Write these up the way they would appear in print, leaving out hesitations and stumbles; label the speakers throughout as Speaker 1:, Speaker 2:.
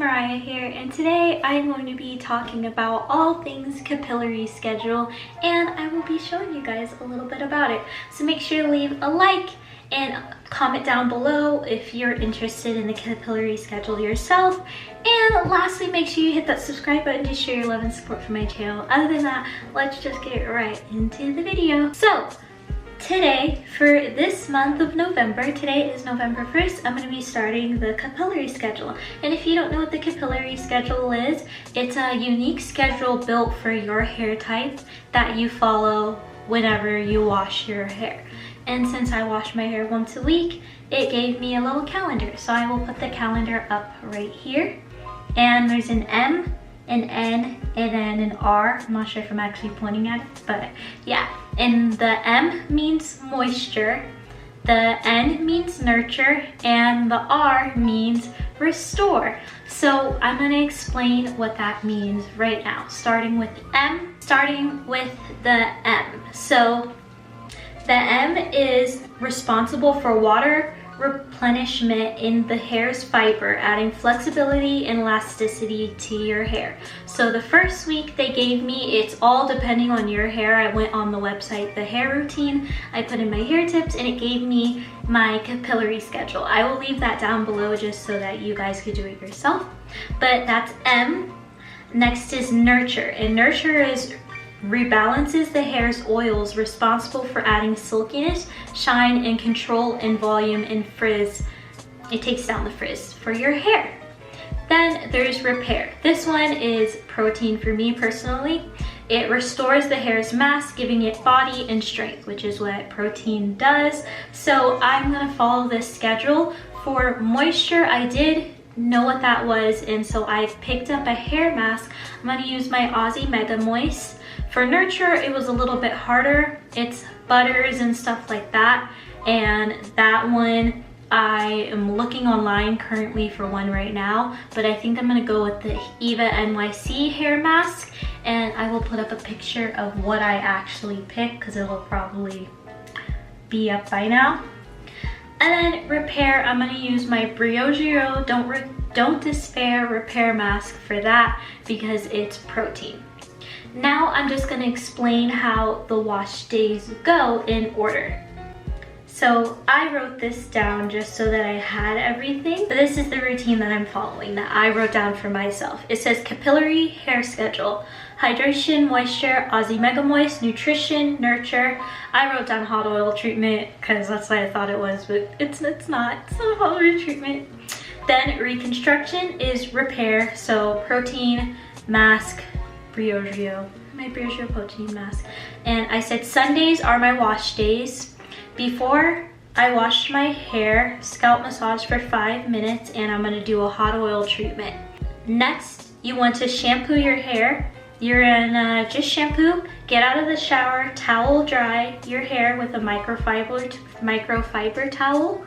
Speaker 1: Mariah here, and today I'm going to be talking about all things capillary schedule, and I will be showing you guys a little bit about it. So make sure to leave a like and comment down below if you're interested in the capillary schedule yourself. And lastly, make sure you hit that subscribe button to show your love and support for my channel. Other than that, let's just get right into the video. So today, for this month of November, today is November 1st, I'm going to be starting the capillary schedule. And if you don't know what the capillary schedule is, it's a unique schedule built for your hair type that you follow whenever you wash your hair. And since I wash my hair once a week, it gave me a little calendar. So I will put the calendar up right here. And there's an M, an N, and then an R. I'm not sure if I'm actually pointing at it, but yeah. And the M means moisture, the N means nurture, and the R means restore. So I'm gonna explain what that means right now, starting with M, starting with the M. So the M is responsible for water replenishment in the hair's fiber, adding flexibility and elasticity to your hair. So the first week they gave me, it's all depending on your hair. I went on the website, the hair routine, I put in my hair tips, and it gave me my capillary schedule. I will leave that down below just so that you guys could do it yourself. But that's M. Next is nurture, and nurture is rebalances the hair's oils, responsible for adding silkiness, shine, and control in volume and frizz. It takes down the frizz for your hair. Then there's repair. This one is protein for me personally. It restores the hair's mass, giving it body and strength, which is what protein does. So I'm gonna follow this schedule. For moisture, I did know what that was, and so I picked up a hair mask. I'm gonna use my Aussie Mega Moist. For nurture, it was a little bit harder. It's butters and stuff like that. And that one, I am looking online currently for one right now, but I think I'm gonna go with the Eva NYC hair mask, and I will put up a picture of what I actually picked because it will probably be up by now. And then repair, I'm gonna use my Briogeo Don't Despair repair mask for that because it's protein. Now I'm just gonna explain how the wash days go in order. So I wrote this down just so that I had everything. But this is the routine that I'm following that I wrote down for myself. It says capillary hair schedule, hydration, moisture, Aussie Mega Moist, nutrition, nurture. I wrote down hot oil treatment because that's what I thought it was, but it's not. It's not hot oil treatment. Then reconstruction is repair. So protein, mask, Briogeo, my Briogeo protein mask. And I said Sundays are my wash days. Before I wash my hair, scalp massage for 5 minutes, and I'm gonna do a hot oil treatment. Next, you want to shampoo your hair. You're gonna just shampoo, get out of the shower, towel dry your hair with a microfiber towel.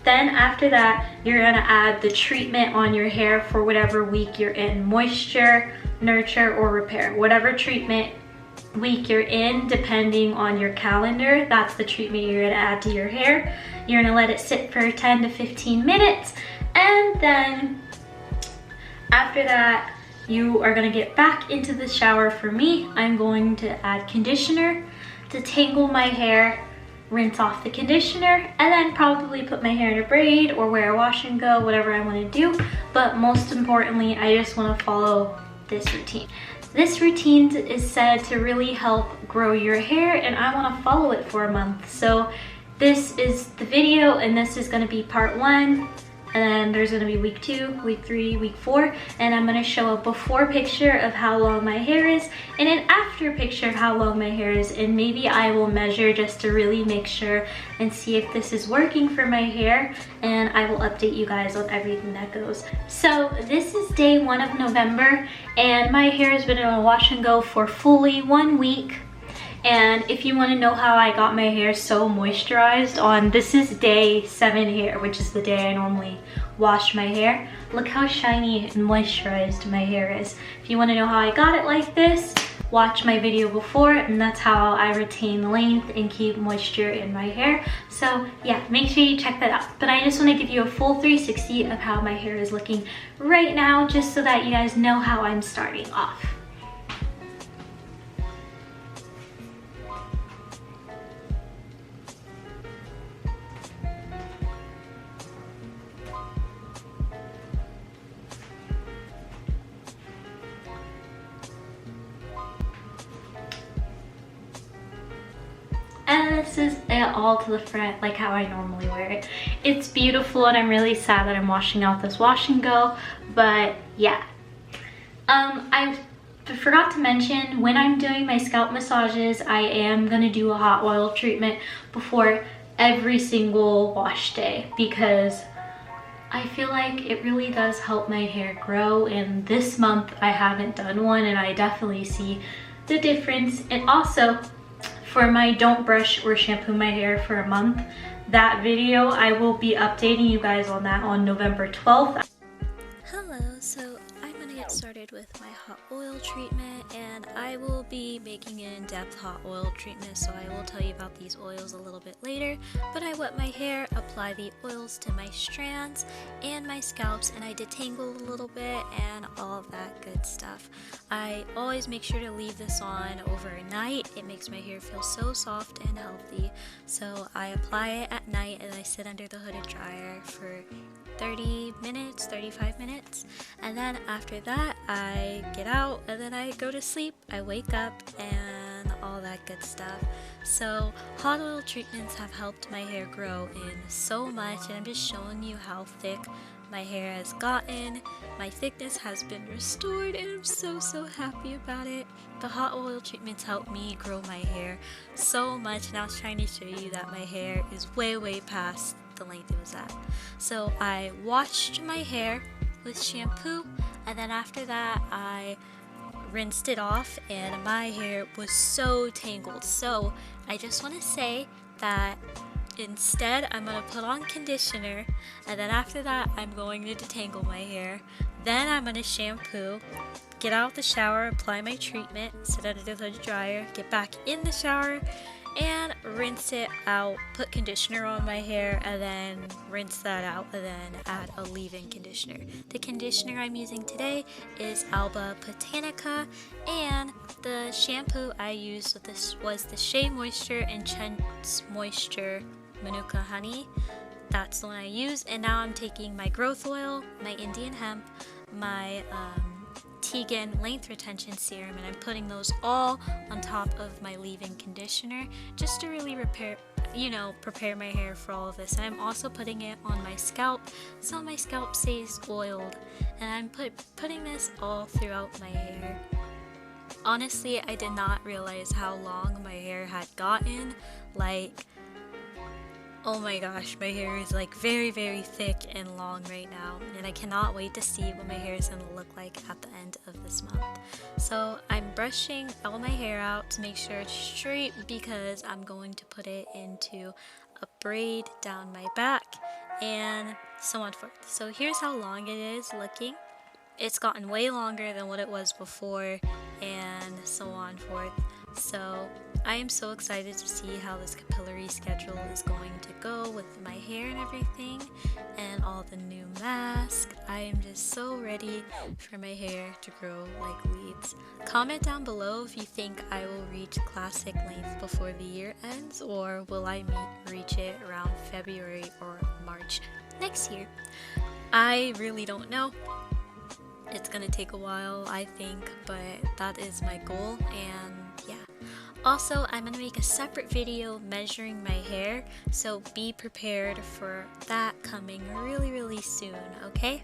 Speaker 1: Then after that, you're gonna add the treatment on your hair for whatever week you're in, moisture, nurture, or repair. Whatever treatment week you're in, depending on your calendar, that's the treatment you're gonna add to your hair. You're gonna let it sit for 10 to 15 minutes, and then after that, you are gonna get back into the shower. For me, I'm going to add conditioner to tangle my hair, rinse off the conditioner, and then probably put my hair in a braid or wear a wash and go, whatever I wanna do. But most importantly, I just wanna follow this routine. This routine is said to really help grow your hair, and I wanna follow it for a month. So this is the video, and this is gonna be part 1. And then there's gonna be week 2, week 3, week 4, and I'm gonna show a before picture of how long my hair is and an after picture of how long my hair is, and maybe I will measure just to really make sure and see if this is working for my hair, and I will update you guys on everything that goes. So this is day 1 of November, and my hair has been in a wash and go for fully 1 week. And if you want to know how I got my hair so moisturized, this is day 7 here, which is the day I normally wash my hair. Look how shiny and moisturized my hair is. If you want to know how I got it like this, watch my video before, and that's how I retain length and keep moisture in my hair. So yeah, make sure you check that out. But I just want to give you a full 360 of how my hair is looking right now, just so that you guys know how I'm starting off. And this is it all to the front, like how I normally wear it. It's beautiful, and I'm really sad that I'm washing out this wash and go, but yeah. I forgot to mention, when I'm doing my scalp massages, I am gonna do a hot oil treatment before every single wash day, because I feel like it really does help my hair grow, and this month I haven't done one, and I definitely see the difference. And also, for my don't brush or shampoo my hair for a month, that video, I will be updating you guys on that on November 12th.
Speaker 2: Hello, so I'm gonna get started with my hot oil treatment, and I will be making an in-depth hot oil treatment, so I will tell you about these oils a little bit later. But I wet my hair, apply the oils to my strands and my scalps, and I detangle a little bit and all of that good stuff. I always make sure to leave this on overnight. It makes my hair feel so soft and healthy. So I apply it at night, and I sit under the hooded dryer for 30 minutes, 35 minutes, and then after that I get out, and then I go to sleep, I wake up, and all that good stuff. So hot oil treatments have helped my hair grow in so much, and I'm just showing you how thick my hair has gotten. My thickness has been restored, and I'm so happy about it. The hot oil treatments helped me grow my hair so much, and I was trying to show you that my hair is way past the length it was at. So I washed my hair with shampoo, and then after that I rinsed it off, and my hair was so tangled. So I just want to say that instead I'm going to put on conditioner, and then after that I'm going to detangle my hair. Then I'm going to shampoo, get out of the shower, apply my treatment, sit under the hooded dryer, get back in the shower, and rinse it out, put conditioner on my hair, and then rinse that out, and then add a leave-in conditioner. The conditioner I'm using today is Alba Botanica, and the shampoo I used with this was the Shea Moisture Intense Moisture Manuka Honey. That's the one I used. And now I'm taking my growth oil, my Indian hemp, my Tegan length retention serum, and I'm putting those all on top of my leave-in conditioner, just to really prepare my hair for all of this. And I'm also putting it on my scalp, so my scalp stays oiled, and I'm putting this all throughout my hair. Honestly, I did not realize how long my hair had gotten. Like, oh my gosh, my hair is like very thick and long right now, and I cannot wait to see what my hair is going to look like at the end of this month. So I'm brushing all my hair out to make sure it's straight, because I'm going to put it into a braid down my back, and so on forth. So here's how long it is looking. It's gotten way longer than what it was before, and so on forth. So I am so excited to see how this capillary schedule is going to go with my hair and everything, and all the new mask. I am just so ready for my hair to grow like weeds. Comment down below if you think I will reach classic length before the year ends, or will I reach it around February or March next year. I really don't know. It's gonna take a while, I think, but that is my goal, and yeah. Also, I'm gonna make a separate video measuring my hair, so be prepared for that coming really soon, okay?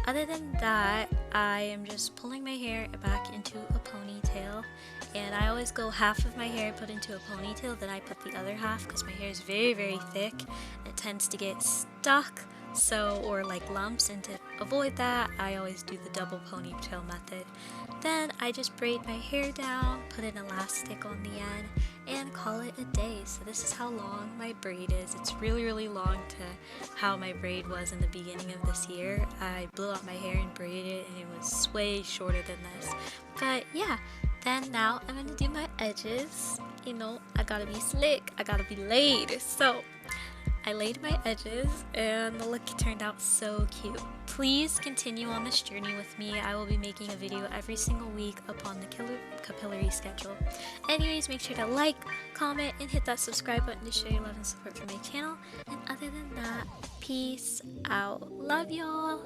Speaker 2: Other than that, I am just pulling my hair back into a ponytail, and I always go half of my hair put into a ponytail, then I put the other half, because my hair is very thick, and it tends to get stuck or like lumps, and to avoid that, I always do the double ponytail method. Then I just braid my hair down, put an elastic on the end, and call it a day. So this is how long my braid is. It's really long to how my braid was in the beginning of this year. I blew out my hair and braided it, and it was way shorter than this. But yeah, then now I'm gonna do my edges. You know, I gotta be slick, I gotta be laid. So I laid my edges and the look turned out so cute. Please continue on this journey with me. I will be making a video every single week upon the capillary schedule. Anyways, make sure to like, comment, and hit that subscribe button to show your love and support for my channel. And other than that, peace out. Love y'all.